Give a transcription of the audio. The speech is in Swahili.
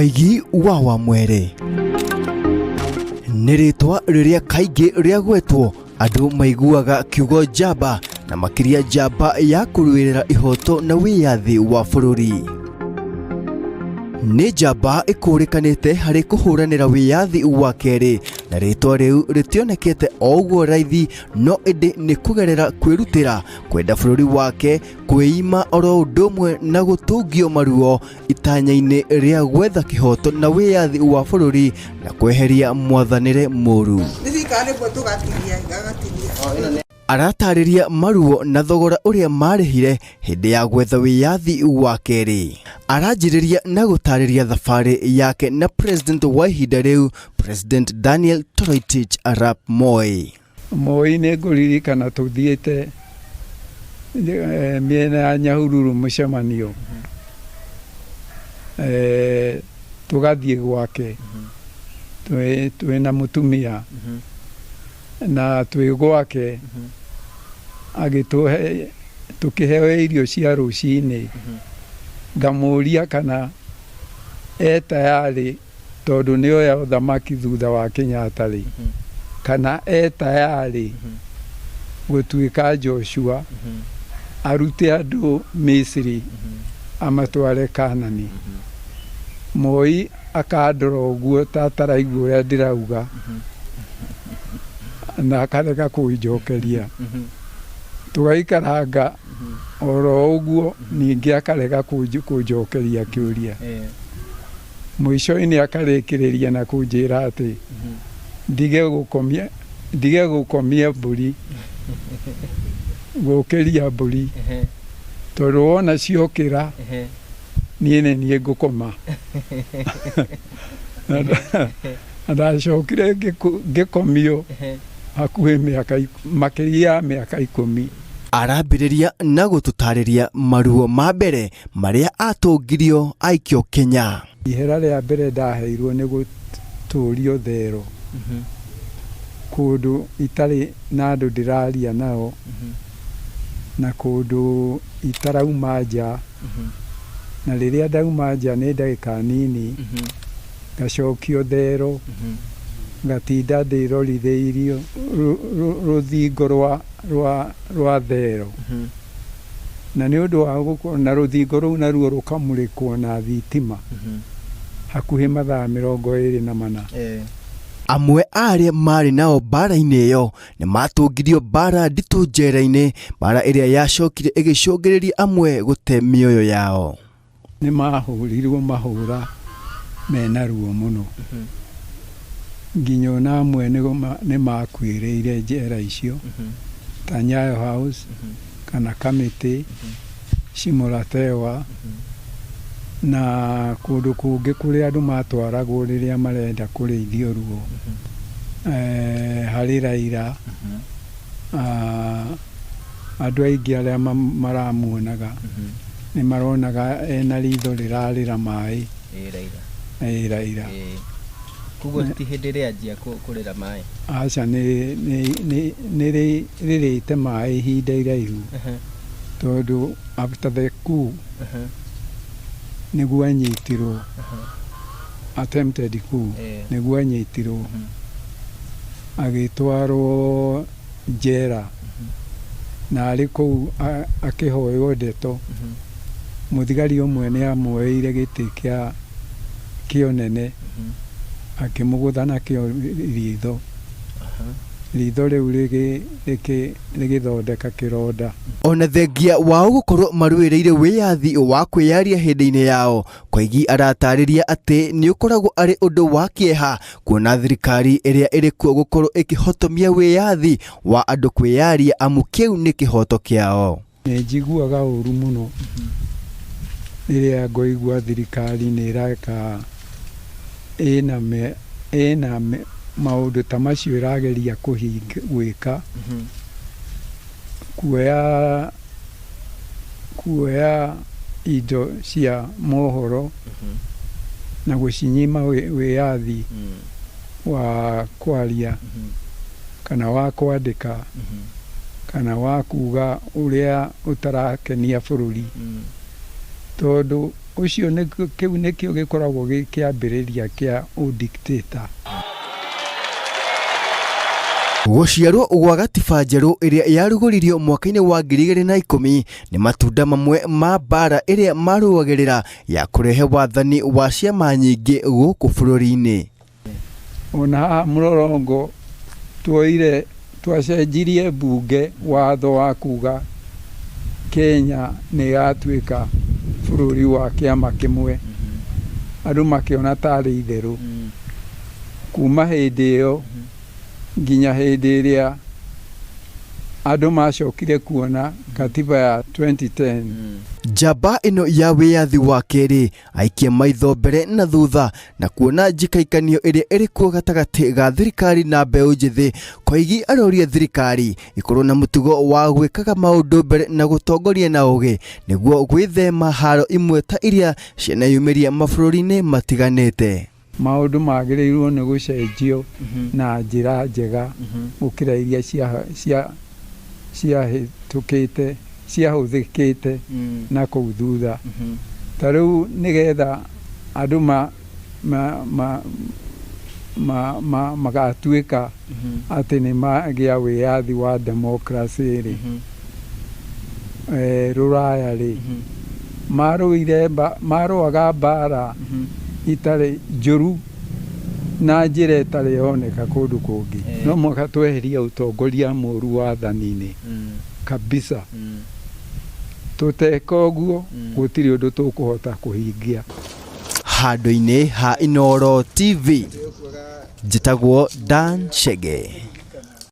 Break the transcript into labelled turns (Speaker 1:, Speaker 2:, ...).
Speaker 1: Koigi wa Wamwere nĩ rĩtwa rĩrĩa kaingĩ rĩagwetwo andũ maiguaga kiugo njamba na makĩria njamba ya kũrũĩrĩra ihoto na wĩyathi wa bũrũri. Nĩ njamba ĩkũrĩkanĩte harĩ kũhũranĩra wĩyathi wa kerĩ, na rĩtwa rĩu rĩtionekete o ũguo raithi, no ĩndĩ nĩ kũgerera kwĩrutĩra kwenda bũrũri wake, kwĩima oro ũndũ ũmwe na gũtũngio maruo itanya-inĩ rĩa gwetha kĩhoto na wĩyathi wa bũrũri na kweheria mwathanĩre mũru. Aratarĩria maruo na thogora ũrĩa marĩhire hĩndĩ ya gwetha wĩyathi wa kerĩ. Aranjĩrĩria na gũtarĩria thabarĩ yake na President wa ihinda rĩu, President Daniel Toroitich Arap Moi.
Speaker 2: Moi nĩ ngũririkana tũthiĩte mĩena ya Nyahururu mũcemanio, tũgathiĩ gwake twĩna mũtumia na twĩ gwake, agĩtũhe tũkĩheo irio cia rũcinĩ. Ngamũria kana tayari tondũ nĩoya ũthamaki thutha wa Kenyatta rĩ, kana tayari gũtuĩka Joshua arute andũ Misiri amatware Kanani. Moi akandora ũguo tataraigua ũrĩa ndĩrauga na akarega kũnjokeria. Tũgaikaranga oro ũguo, ningĩ akarega kũnjokeria kĩũria. Mũico-inĩ akarĩkĩrĩria na kũnjĩra atĩ ndige gũkomia mbũri, gũkĩria mbũri, tondũ wona ciokĩra niĩ ngũkoma. Ndacokire ngĩkomio hakuhĩ makĩria mĩaka 10.
Speaker 1: Arambĩrĩria na gũtũtarĩria maruo ma mbere marĩa atũngirio aikio Kenya.
Speaker 2: Ihera rĩa mbere ndaheirwo nĩ gũtũrio thero kũndũ itarĩ na andũ ndĩraria nao, na kũndũ itarauma nja, na rĩrĩa ndauma nja nĩ ndagĩka nini ngacokio thero, ngatinda ndĩrorithĩirio rũthingo rwa thero. Na nĩ ũndũ wa gũkorwo na rũthingo rũu naruo rũkamũrĩkwo na thitima hakuhĩ mathaa 24.
Speaker 1: Amwe arĩa marĩ nao mbara-inĩ ĩyo nĩ matũngirio mbara nditũ njera-inĩ, mbara ĩrĩa yacokire ĩgĩcũngĩrĩria amwe gũte mĩoyo yao.
Speaker 2: Nĩ mahũrirwo mahũra mena ruo mũno, nginya ona amwe nĩ makuĩrĩire njera icio, ta Nyayo House kana Kamĩtĩ, Shimolatewa na kũndũ kũngĩ kũrĩa andũ matwaragwo rĩrĩa marenda kũrĩithio ruo. Harĩ Raira, andũ aingĩ arĩa maramuonaga nĩ maronaga ena ritho rĩrarĩra maĩ. Raira
Speaker 3: kuguo ti hĩndĩ ĩrĩa anjia kũrĩra maĩ.
Speaker 2: Aca nĩ rĩrĩte maĩ ihinda iraihu, tondũ after the coup nĩguo anyitirwo, attempted coup, nĩguo anyitirwo agĩtwarwo njera, na arĩ kũu akĩhoywo ndeto. Mũthigari ũmwe nĩ amuoeire gĩtĩ kĩa ũnene akĩmũgũtha nakĩo ritho rĩu rĩgĩthondeka kĩronda.
Speaker 1: Ona thengia wao gũkorwo marũĩrĩire wĩyathi wa kwĩyaria hĩndĩ-inĩ yao, Koigi aratarĩria atĩ nĩ ũkoragwo arĩ ũndũ wa kĩeha kuona thirikari ĩrĩa ĩrĩ kuo gũkorwo ĩkĩhotomia wĩyathi wa andũ kwĩyaria, amu kĩu nĩ kĩhoto kĩao.
Speaker 2: Nĩ njiguaga ũru mũno rĩrĩa ngoigua thirikari nĩ ĩreka ĩna maũndũ ta macio ĩrageria gwĩka, kuoya indo cia mohoro na gũcinyima wĩyathi wa kwaria kana wa kwandĩka kana wa kuga ũrĩa ũtarakenia bũrũri. Tondũ ucio kiu nikio gikoragwo gikiambiriria kia udictator.
Speaker 1: Gũciarwo gwa gatiba njerũ ĩrĩa yarugũririo mwaka-inĩ wa 2010 nĩ matunda mamwe ma mbara ĩrĩa marũagĩrĩra ya kũrehe wathani wa ciama nyingĩ gũkũ bũrũri-inĩ.
Speaker 2: Ona Mlolongo tuoire twacenjirie bunge watho wa kuga Kenya nĩ yatuĩka bũrũri wa kĩama kĩmwe. Andũ makĩona tarĩ itherũ. Kuma hĩndĩ ĩyo nginya hĩndĩ ĩrĩa andũ macokire kuona katiba ya 2010.
Speaker 1: Njamba ĩno ya wĩyathi wa kerĩ aikia maitho mbere na thutha na kuona njikaikanio ĩrĩa ĩrĩ kuo gatagatĩ ga thirikari na mbeũ njĩthĩ, koigi aroria thirikari ikorwo na mũtugo wa gwĩkaga maũndũ mbere na gũtongoria na ũgĩ nĩguo gwĩthema haro imwe ta iria cianayumĩria mabũrũri-inĩ matiganĩte.
Speaker 2: Maũndũ magĩrĩirwo nĩ gũcenjio na njĩra njega gũkĩra iria ciahũthĩkĩte na kũu thutha. Ta rĩu nĩgetha andũ magatuĩka atĩ nĩ magĩa wĩyathi wa democracy rĩ, rũraya rĩ, marũaga mbara itarĩ njũru na njĩra ĩtarĩ yoneka kũndũ kũngĩ. No mũhaka tweherie ũtongoria mũũru wathani-inĩ kabisa. Tũteka ũguo gũtirĩ ũndũ tũkũhota kũhingia.
Speaker 1: Handũ-inĩ ha Inooro TV, njĩtagwo Dan Chege.